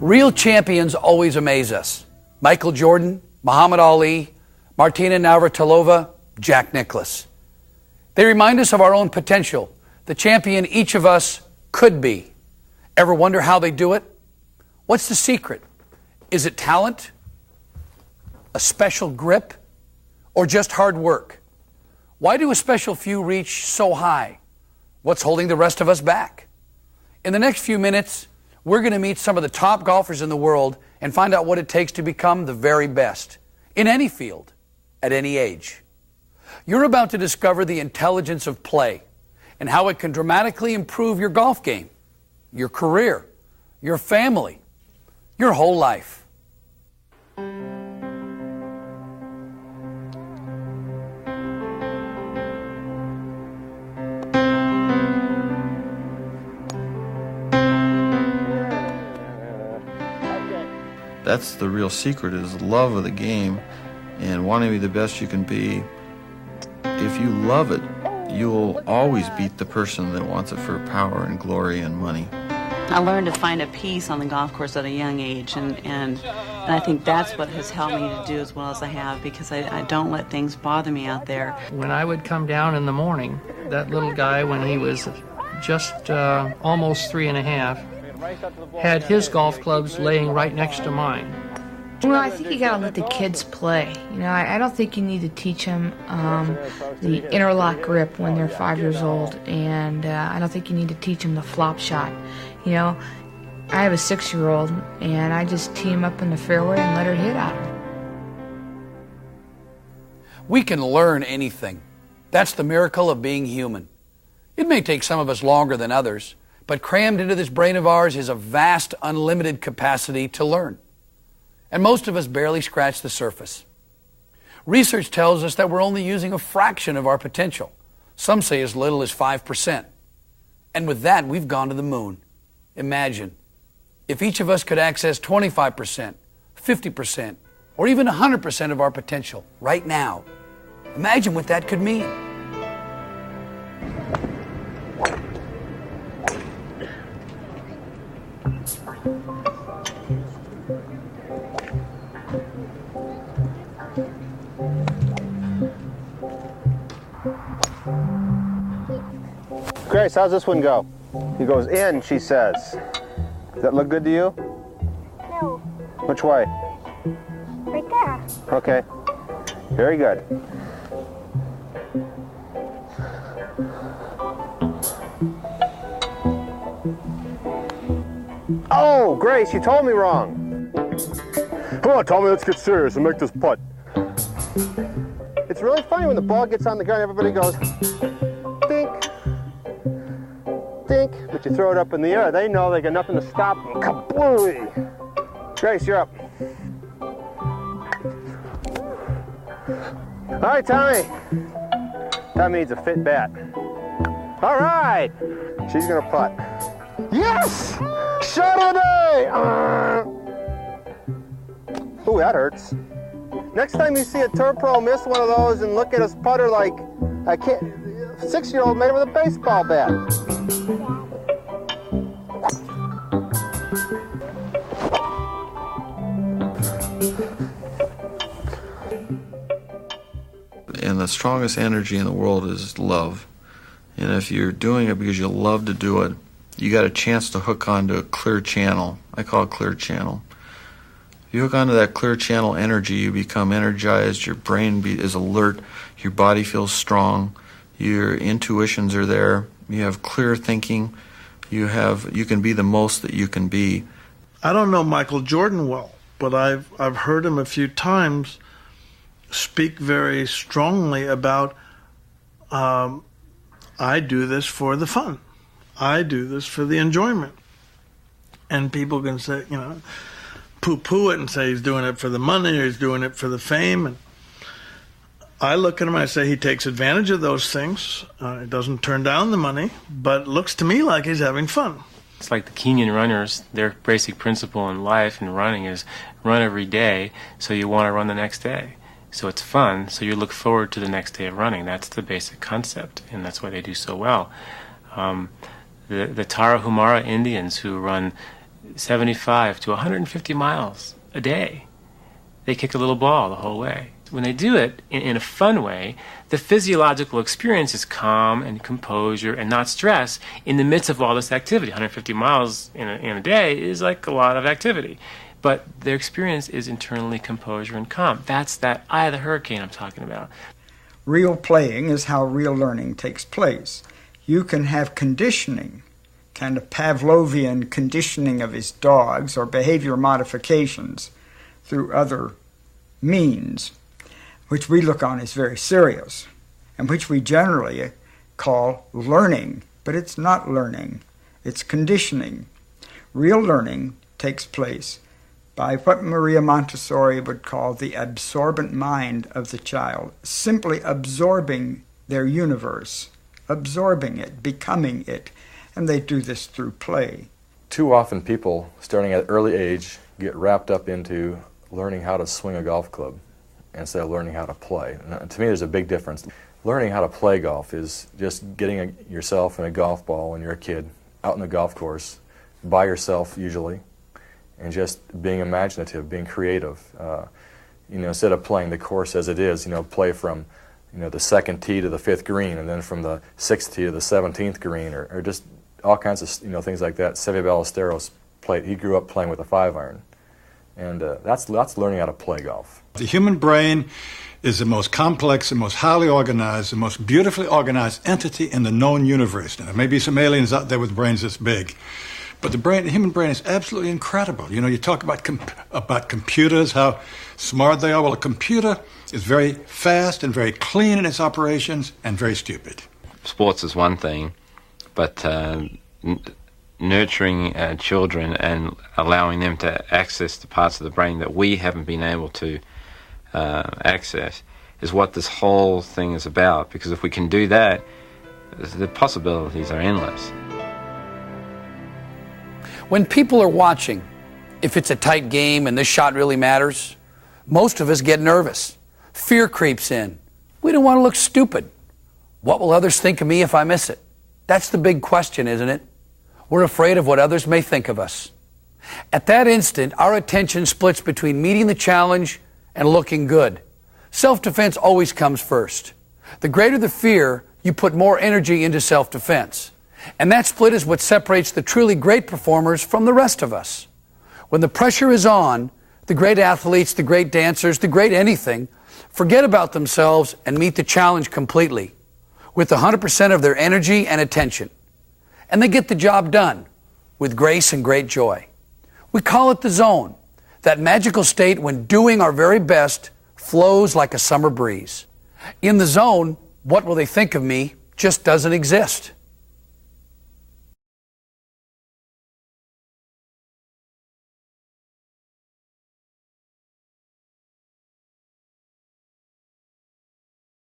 Real champions always amaze us. Michael Jordan, Muhammad Ali, Martina Navratilova, Jack Nicklaus. They remind us of our own potential, the champion each of us could be. Ever wonder how they do it? What's the secret? Is it talent, a special grip, or just hard work? Why do a special few reach so high? What's holding the rest of us back? In the next few minutes, we're going to meet some of the top golfers in the world and find out what it takes to become the very best in any field, at any age. You're about to discover the intelligence of play and how it can dramatically improve your golf game, your career, your family, your whole life. That's the real secret, is love of the game and wanting to be the best you can be. If you love it, you'll always beat the person that wants it for power and glory and money. I learned to find a peace on the golf course at a young age, and I think that's what has helped me to do as well as I have, because I don't let things bother me out there. When I would come down in the morning, that little guy, when he was just almost 3.5, had his golf clubs laying right next to mine. Well, I think you gotta let the kids play. You know, I don't think you need to teach them the interlock grip when they're 5 years old, and I don't think you need to teach them the flop shot. You know, I have a 6-year-old, and I just tee him up in the fairway and let her hit at him. We can learn anything. That's the miracle of being human. It may take some of us longer than others, but crammed into this brain of ours is a vast, unlimited capacity to learn. And most of us barely scratch the surface. Research tells us that we're only using a fraction of our potential. Some say as little as 5%. And with that, we've gone to the moon. Imagine, if each of us could access 25%, 50%, or even 100% of our potential right now. Imagine what that could mean. Grace, how's this one go? He goes in, she says. Does that look good to you? No. Which way? Right there. Okay. Very good. Oh, Grace, you told me wrong. Come on, Tommy, let's get serious and make this putt. It's really funny when the ball gets on the ground, everybody goes, dink, dink, but you throw it up in the air. They know they got nothing to stop them. Kablooey! Grace, you're up. All right, Tommy. Tommy needs a fit bat. All right. She's gonna putt. Yes! Shot of the day! Ooh, that hurts. Next time you see a tour pro miss one of those and look at his putter like a 6-year-old made it with a baseball bat. And the strongest energy in the world is love. And if you're doing it because you love to do it, you got a chance to hook onto a clear channel. I call it clear channel. If you hook onto that clear channel energy, you become energized, your brain is alert, your body feels strong, your intuitions are there, you have clear thinking, you can be the most that you can be. I don't know Michael Jordan well, but I've heard him a few times speak very strongly about I do this for the fun. I do this for the enjoyment. And people can say, you know, poo-poo it and say he's doing it for the money or he's doing it for the fame. And I look at him and I say he takes advantage of those things. He doesn't turn down the money, but it looks to me like he's having fun. It's like the Kenyan runners, their basic principle in life and running is run every day, so you want to run the next day. So it's fun, so you look forward to the next day of running. That's the basic concept, and that's why they do so well. The Tarahumara Indians who run 75 to 150 miles a day. They kick a little ball the whole way. When they do it in a fun way, the physiological experience is calm and composure and not stress in the midst of all this activity. 150 miles in a day is like a lot of activity. But their experience is internally composure and calm. That's that eye of the hurricane I'm talking about. Real playing is how real learning takes place. You can have conditioning, kind of Pavlovian conditioning of his dogs or behavior modifications through other means, which we look on as very serious, and which we generally call learning. But it's not learning, it's conditioning. Real learning takes place by what Maria Montessori would call the absorbent mind of the child, simply absorbing their universe, absorbing it, becoming it, and they do this through play. Too often people, starting at an early age, get wrapped up into learning how to swing a golf club instead of learning how to play. And to me, there's a big difference. Learning how to play golf is just getting yourself and a golf ball when you're a kid out in the golf course, by yourself usually, and just being imaginative, being creative. Instead of playing the course as it is, play from the second tee to the fifth green, and then from the sixth tee to the 17th green, or just all kinds of things like that. Seve Ballesteros he grew up playing with a 5-iron, and that's learning how to play golf. The human brain is the most complex, the most highly organized, the most beautifully organized entity in the known universe. Now, there may be some aliens out there with brains this big, but the human brain is absolutely incredible. You talk about computers, how smart they are. Well, a computer is very fast and very clean in its operations and very stupid. Sports is one thing, but nurturing children and allowing them to access the parts of the brain that we haven't been able to access is what this whole thing is about. Because if we can do that, the possibilities are endless. When people are watching, if it's a tight game and this shot really matters, most of us get nervous. Fear creeps in. We don't want to look stupid. What will others think of me if I miss it? That's the big question, isn't it? We're afraid of what others may think of us. At that instant, our attention splits between meeting the challenge and looking good. Self-defense always comes first. The greater the fear, you put more energy into self-defense. And that split is what separates the truly great performers from the rest of us. When the pressure is on, the great athletes, the great dancers, the great anything, forget about themselves and meet the challenge completely, with 100% of their energy and attention. And they get the job done with grace and great joy. We call it the zone, that magical state when doing our very best flows like a summer breeze. In the zone, what will they think of me just doesn't exist.